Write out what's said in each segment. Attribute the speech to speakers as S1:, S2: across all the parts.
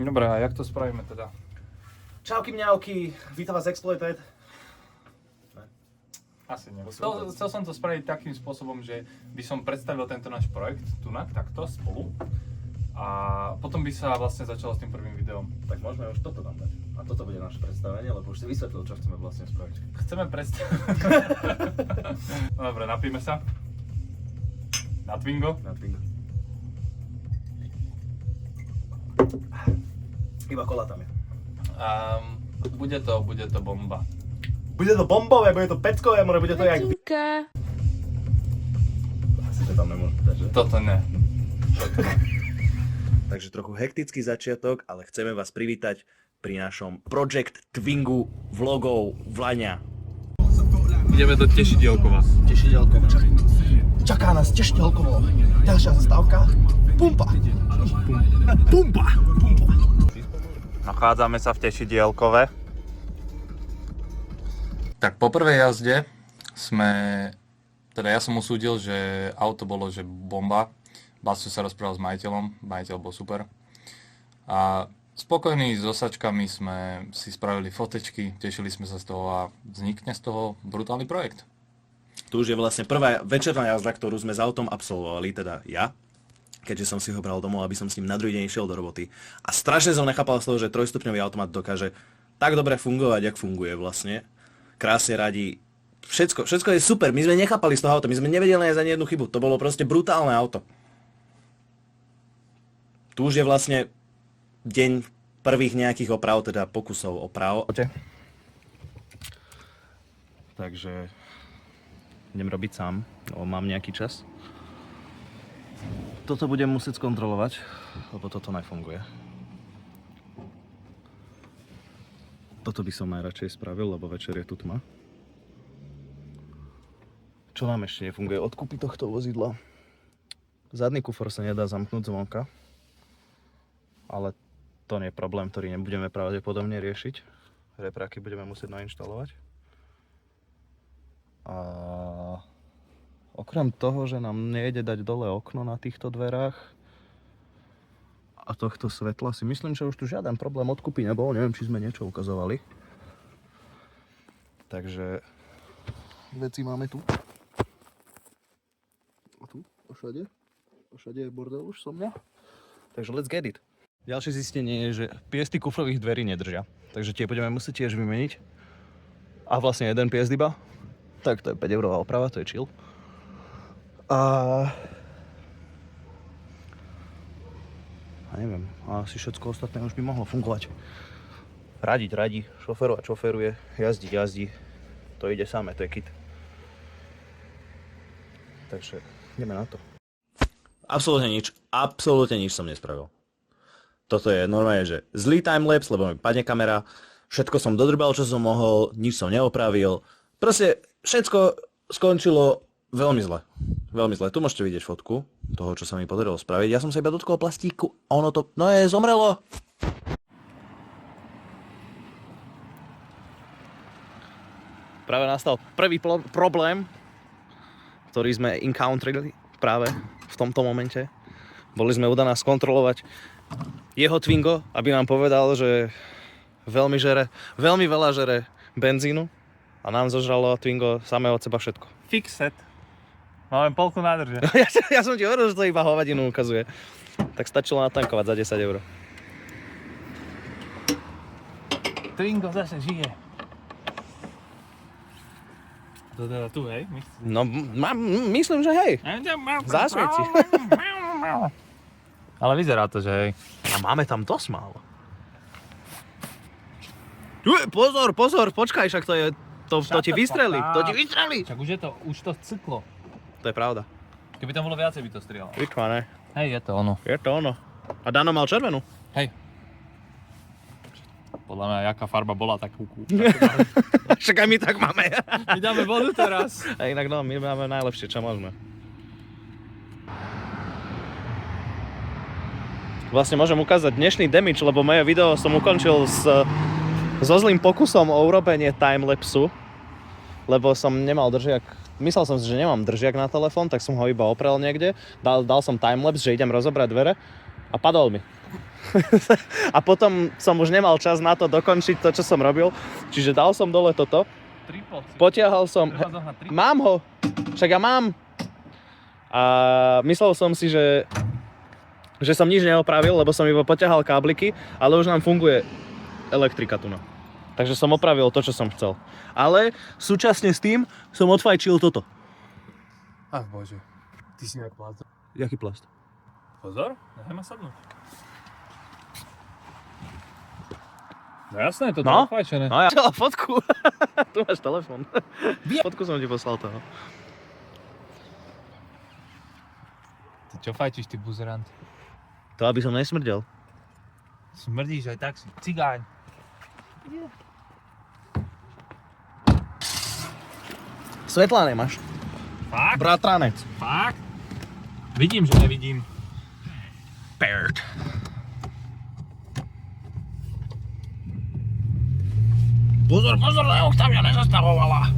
S1: Dobre, a jak to spravíme teda?
S2: Čauky mňauky, vítam vás Exploited.
S1: Asi nie. Chcel som to spraviť takým spôsobom, že by som predstavil tento náš projekt tunak, takto, spolu. A potom by sa vlastne začalo s tým prvým videom.
S2: Tak môžeme už toto tam dať. A toto bude naše predstavenie, lebo už si vysvetlil, čo chceme vlastne spraviť.
S1: Chceme predstaviť... No dobre, napíme sa. Na Twingo.
S2: Na Twingo. Iba kola tam je.
S1: Bude to bomba.
S2: Bude to bombové, bude to peckové, more bude to jak... Asi to tam nemôžem dať, že?
S1: Toto ne.
S2: Takže trochu hektický začiatok, ale chceme vás privítať pri našom Project Twingu vlogov Vlaňa.
S1: Ideme do Tešidielkova.
S2: Tešidielkovo, čaká nás Tešidielkovo. Ďalšia zastávka, Pumpa. Pumpa.
S1: Nachádzame sa v Tešidielkove. Tak po prvej jazde ja som usúdil, že auto bolo že bomba. Basu sa rozprával s majiteľom, majiteľ bol super. A spokojní s osačkami sme si spravili fotečky, tešili sme sa z toho a vznikne z toho brutálny projekt.
S2: Tu už je vlastne prvá večerná jazda, ktorú sme s autom absolvovali, teda ja. Keďže som si ho bral domov, aby som s ním na druhý deň išiel do roboty. A strašne som nechápal z toho, že trojstupňový automat dokáže tak dobre fungovať, jak funguje vlastne. Krásne radí. Všetko je super. My sme nechápali z toho auta. My sme nevedeli nájsť ani jednu chybu. To bolo proste brutálne auto. Tu už je vlastne deň prvých nejakých oprav, teda pokusov oprav. Takže idem robiť sám, lebo mám nejaký čas. Toto budem musieť skontrolovať, lebo toto nefunguje. Toto by som najradšej spravil, lebo večer je tu tma. Čo nám ešte nefunguje? Odkupy tohto vozidla. Zadný kufor sa nedá zamknúť zvonka. Ale to nie je problém, ktorý nebudeme pravdepodobne riešiť. Repráky budeme musieť nainštalovať. A okrem toho, že nám nejde dať dole okno na týchto dverách a tohto svetla, si myslím, že už tu žiaden problém odkupy nebol. Neviem, či sme niečo ukazovali. Takže veci máme tu. A tu, všade. Všade je bordel už so mňa. Takže let's get it. Ďalšie zistenie je, že piesty kufrových dverí nedržia. Takže tie budeme musieť tiež vymeniť. A vlastne jeden piest iba. Tak to je 5 eurová oprava, to je chill. A neviem, asi všetko ostatné už by mohlo fungovať. Radiť radí, šoferovať šoferuje, jazdiť jazdí. To ide samé, to je kit. Takže ideme na to. Absolútne nič som nespravil. Toto je normálne, že zlý timelapse, lebo mi padne kamera. Všetko som dodrbal, čo som mohol, nič som neopravil. Proste všetko skončilo veľmi zle. Veľmi zle. Tu môžete vidieť fotku toho, čo sa mi podarilo spraviť. Ja som sa iba dotkol plastíku a ono to, zomrelo. Práve nastal prvý problém, ktorý sme encounterili práve v tomto momente. Boli sme u Dana skontrolovať jeho Twingo, aby nám povedal, že veľmi veľa žere benzínu a nám zožralo Twingo samé od seba všetko.
S1: Fixet. Máme polku nádrže.
S2: Ja som ti hovoril, že to iba hovadinu ukazuje. Tak stačilo natankovať za 10 eur.
S1: Twingo zase žije. To teda tu, hej?
S2: No, myslím, že hej. Zasvieti.
S1: Ale vyzerá to, že hej.
S2: A máme tam dosť málo. Pozor, počkaj, však to ti vystrelí.
S1: Však už to cyklo.
S2: To je pravda.
S1: Keby tam bolo viacej, by to strieľalo.
S2: Vyčma, ne?
S1: Hej, je to ono.
S2: Je to ono. A Dano mal červenú.
S1: Hej. Podľa mňa, jaká farba bola, tak kúku.
S2: Však aj my tak máme.
S1: My dáme vodu teraz.
S2: A inak no, my máme najlepšie, čo môžeme. Vlastne môžem ukázať dnešný damage, lebo moje video som ukončil so zlým pokusom o urobenie timelapsu. Lebo som nemal držiak, myslel som si, že nemám držiak na telefón, tak som ho iba oprel niekde. Dal som timelapse, že idem rozobrať dvere a padol mi. A potom som už nemal čas na to dokončiť to, čo som robil. Čiže dal som dole toto. Potiahal som... Mám ho! Však ja mám! A myslel som si, že som nič neopravil, lebo som iba potiahal kábliky, ale už nám funguje elektrika tu. Takže som opravil to, čo som chcel. Ale súčasne s tým som odfajčil toto.
S1: Ach bože, ty si nejak plast.
S2: Jaký plast?
S1: Pozor, nechaj ma sadnúť. No jasné, toto je odfajčené.
S2: No ja chcela fotku. Tu máš telefón. Fotku som ti poslal toho.
S1: Ty čo fajčíš, ty buzerant?
S2: To aby som nesmrdel.
S1: Smrdíš aj tak, si cigáň.
S2: Svetla nemáš.
S1: Fakt?
S2: Bratranec.
S1: Fakt? Vidím, že nevidím.
S2: Paired. Pozor, Leo, tam mňa nezastavovala.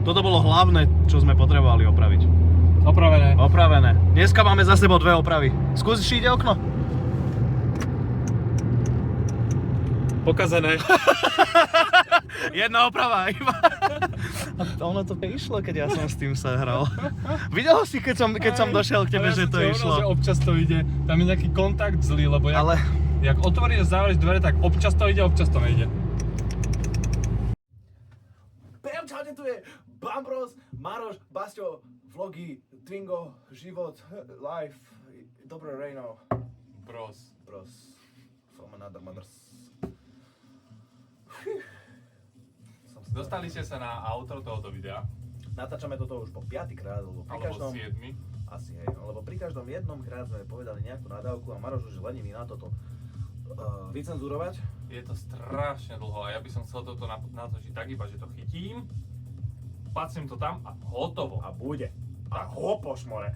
S2: Toto bolo hlavné, čo sme potrebovali opraviť. Opravené. Dneska máme za sebou 2 opravy. Skús, či ide okno.
S1: Pokazené.
S2: Jedna oprava iba. A ono to išlo, keď ja som s tým sa hral. Videl si, keď som došiel k tebe, že to išlo.
S1: Že občas to ide, tam je nejaký kontakt zlý, lebo jak otvoríš a zavrieš dvere, tak občas to ide, občas to nejde.
S2: Čaute, tu je Bambros, Maroš, Basťo, vlogy, Twingo, život, life, dobré ráno.
S1: Bros.
S2: From another mothers.
S1: Dostali ste sa na outro tohoto videa.
S2: Natáčame toto už po 5. krát, lebo pri každom...
S1: 7.
S2: Asi hej, lebo pri každom jednom krát sme povedali nejakú nadávku a Maroš už je lenivý na toto vycenzurovať.
S1: Je to strašne dlho a ja by som chcel toto natočiť tak iba, že to chytím, pacnem to tam a hotovo.
S2: A bude. A hopoš more.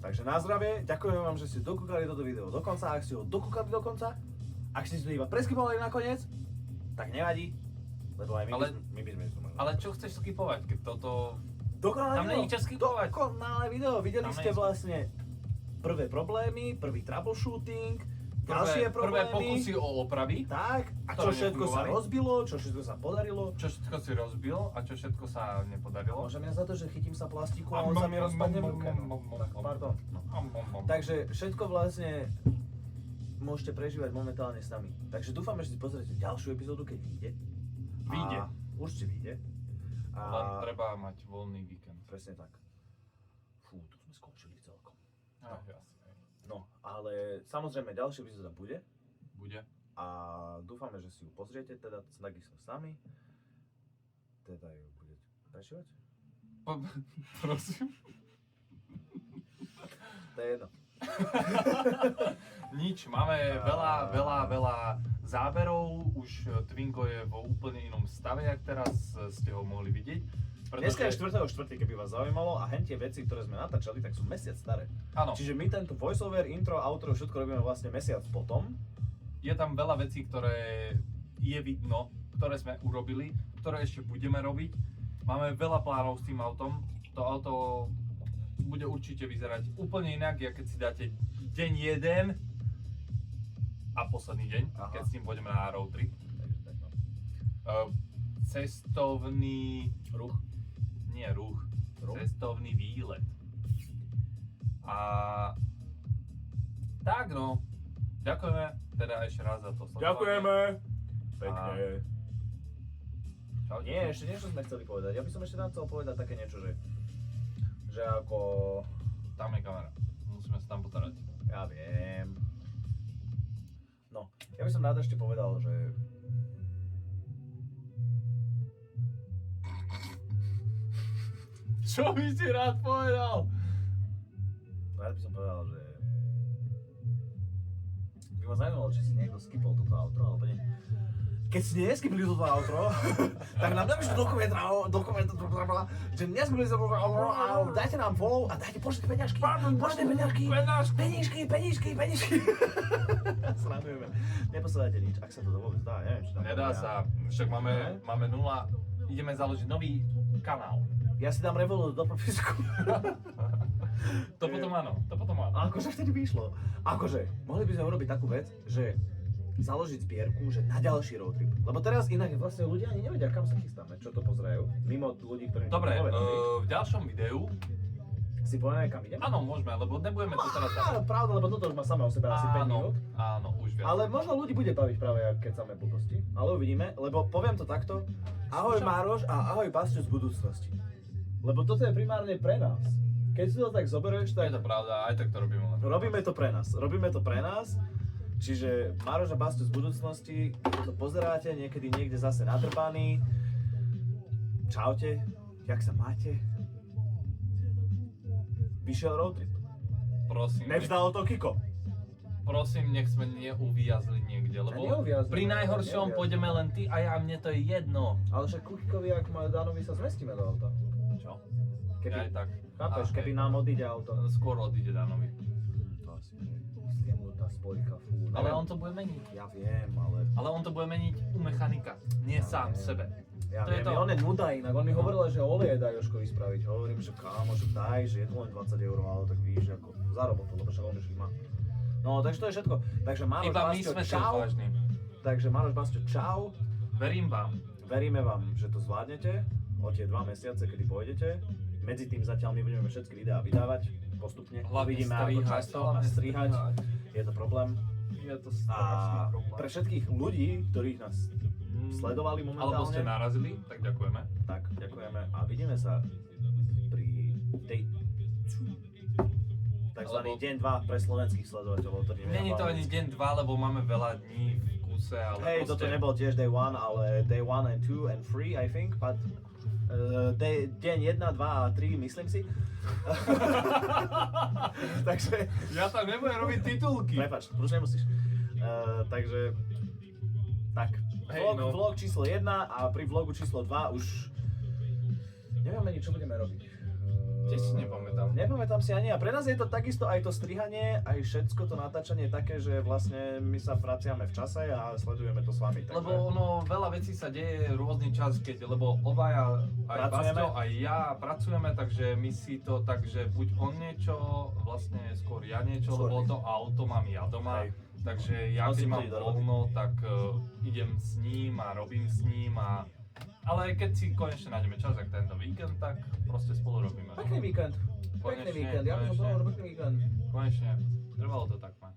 S2: Takže na zdravie, ďakujem vám, že ste dokúkali toto video do konca. Ak ste ho dokúkali do konca, ak ste si to iba preskipovali nakoniec, tak nevadí, lebo aj my by sme to mohli.
S1: Ale čo chceš skipovať, keď toto...
S2: Dokonalé
S1: tam
S2: video.
S1: není čo skipovať.
S2: Dokonalé video. Videli ste vlastne prvé problémy, prvý troubleshooting, ďalšie problémy.
S1: Prvé pokusy o opravy.
S2: Tak, a čo všetko sa rozbilo, čo všetko sa podarilo.
S1: Čo všetko si rozbil a čo všetko sa nepodarilo.
S2: Môžem ja za to, že chytím sa plastiku a on sa mi rozpadne v ruke. Pardon. Takže všetko vlastne môžete prežívať momentálne s nami. Takže dúfame, že si pozriete ďalšiu epizódu, keď vyjde. Určite vyjde.
S1: Len treba mať voľný víkend.
S2: Presne tak. Fú, tu sme skončili celkom.
S1: Jasne.
S2: No, ale samozrejme ďalšia epizóda bude. A dúfame, že si ju pozriete, teda takisto s nami. Teda ju budete prešívať?
S1: Prosím.
S2: To je jedno.
S1: Nič, máme veľa záberov, už Twingo je vo úplne inom stave, jak teraz ste ho mohli vidieť.
S2: Dneska je 4.4., keby vás zaujímalo, a hen tie veci, ktoré sme natáčali, tak sú mesiac staré.
S1: Áno.
S2: Čiže my tento voiceover, intro, outro, všetko robíme vlastne mesiac potom.
S1: Je tam veľa vecí, ktoré je vidno, ktoré sme urobili, ktoré ešte budeme robiť. Máme veľa plánov s tým autom. To auto bude určite vyzerať úplne inak, keď si dáte deň 1 a posledný deň, keď s ním pôjdeme na road trip. Cestovný ruch. Nie ruch. Cestovný výlet. A tak no, ďakujeme teda ešte raz za to sledovanie.
S2: Ďakujeme! Pekne.
S1: Čau.
S2: Nie, ešte niečo sme chceli povedať. Ja by som ešte nám chcel povedať také niečo, že ako...
S1: Tam je kamera. Musíme sa tam pozerať.
S2: Ja viem. No, ja by som rád ešte povedal, že...
S1: Čo by si rád povedal?
S2: Rád by som povedal, že... By ma zaujímalo, či si niekto skipol toto outro, alebo nie. Keď si neskipli toto outro, tak nám napíšte do komentára, že neskipli toto outro a dajte nám follow a dajte pošlite peňažky. Penížky. Sranujeme. Neposielajte nič, ak sa to vôbec dá, neviem, či tam...
S1: Nedá sa, však máme 0, ideme založiť nový kanál.
S2: Ja si dám Revolut do popisku.
S1: To potom áno.
S2: A akože vtedy by išlo. Akože, mohli by sme urobiť takú vec, že založiť zbierku, že na ďalší road trip. Lebo teraz inak vlastne ľudia ani nevedia, kam sa chystáme, čo to pozerajú. Mimo ľudí, ktorým
S1: Dobre,
S2: to povedali.
S1: v ďalšom videu,
S2: Si povieme, kam ideme?
S1: áno, môžeme, lebo nebudeme to teraz
S2: Áno, pravda, lebo toto už má samé o sebe asi 5 minút.
S1: Áno, už viac.
S2: Ale možno ľudí bude baviť práve, keď samé blbosti. Ale uvidíme, lebo poviem to takto. Ahoj Mároš a ahoj Basťo z budúcnosti. Lebo toto je primárne pre nás. Keď si to tak zoberieš,
S1: Je
S2: tak
S1: to pravda, aj tak to robíme len.
S2: robíme to pre nás. Čiže Mároš a Basťo z budúcnosti, keď to pozeráte, niekedy niekde zase nadrbaný. Čaute, jak sa máte? Vyšiel road trip.
S1: Prosím,
S2: Nevzdalo to Kiko.
S1: prosím, nech sme neuviazli niekde, lebo
S2: neuviazli,
S1: pri najhoršom
S2: neuviazli.
S1: pôjdeme len ty a ja, mne to je jedno.
S2: Ale však ku Kikovi, ak má Danovi, sa zmestíme do auta.
S1: Čo?
S2: Keby,
S1: Aj tak.
S2: chápeš,
S1: A,
S2: keby
S1: hej.
S2: nám odíde auto.
S1: Skôr odíde Danovi.
S2: To asi tá spojka, fú.
S1: Ale on to bude meniť.
S2: Ja viem, ale...
S1: Ale on to bude meniť u mechanika, nie sám
S2: viem.
S1: sebe.
S2: Ja
S1: To je
S2: viem,
S1: to.
S2: on je nuda inak, on mi hovoril, že oleje daj Jožkovi spraviť. Hovorím, že kámo, že daj, že je to len 20 €, ale tak víš, ako za robotu, lebo však on už ich má. No, takže to je všetko. Takže Mároš
S1: Iba my
S2: Basťo,
S1: sme
S2: čau.
S1: vážni.
S2: Takže Mároš Basťo, čau.
S1: Verím vám.
S2: Veríme vám, že to zvládnete o tie 2 mesiace, kedy pôjdete. Medzi tým zatiaľ my budeme všetky videá vydávať postupne.
S1: Hlavne
S2: Uvidíme ako
S1: strihať,
S2: často a
S1: hlavne
S2: strihať.
S1: strihať.
S2: Je to problém.
S1: Je to
S2: A
S1: strašný problém.
S2: pre všetkých ľudí, ktorých nás sledovali
S1: Alebo ste
S2: momentálne,
S1: narazili, tak ďakujeme.
S2: tak ďakujeme a vidíme sa pri day 2. Takzvaný
S1: Alebo-
S2: deň 2 pre slovenských sledovateľov, ktorí nevedia
S1: Není to
S2: po
S1: ani
S2: anglicky.
S1: deň 2, lebo máme veľa dní v kuse, ale
S2: Hej, toto nebol tiež day 1, ale day 1 and 2 and 3, I think, but deň 1, 2 a 3, myslím si. Takže,
S1: Ja tam nebudem robiť titulky.
S2: prepáč, už nemusíš. Takže, tak,
S1: Hej,
S2: vlog,
S1: no.
S2: vlog číslo 1 a pri vlogu číslo 2 už nevieme ani, čo budeme robiť.
S1: Tiež si nepamätám.
S2: Nepamätám si ani a pre nás je to takisto aj to strihanie, aj všetko to natáčanie je také, že vlastne my sa vraciame v čase a sledujeme to s vami. Takže...
S1: Lebo ono, veľa vecí sa deje rôzny čas, lebo obaja, aj
S2: Pracujeme.
S1: Basťo, aj ja pracujeme, takže my si to tak, že buď on niečo, vlastne skôr ja niečo,
S2: Skôr
S1: lebo
S2: ty.
S1: to auto mám ja doma.
S2: Hej.
S1: Takže ja
S2: On si
S1: keď mám
S2: chodí do
S1: voľno, tak idem s ním a robím s ním a... Ale keď si konečne nájdeme čas, jak tento víkend, tak proste spolu robíme.
S2: Pekný víkend. Pekný
S1: Konečne,
S2: víkend, ja by som
S1: konečne.
S2: povedal, že pekný víkend.
S1: Konečne, trebalo to tak mať.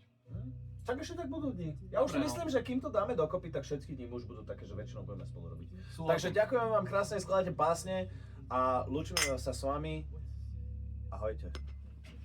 S2: Tak ešte tak budú dni. Ja už si
S1: Dobre, no.
S2: myslím, že kým to dáme dokopy, tak všetky dni už budú také, že väčšinou budeme spolu robiť.
S1: Súhlasím.
S2: Takže ďakujem vám krásne, skladajte básne a lúčime sa s vami. Ahojte.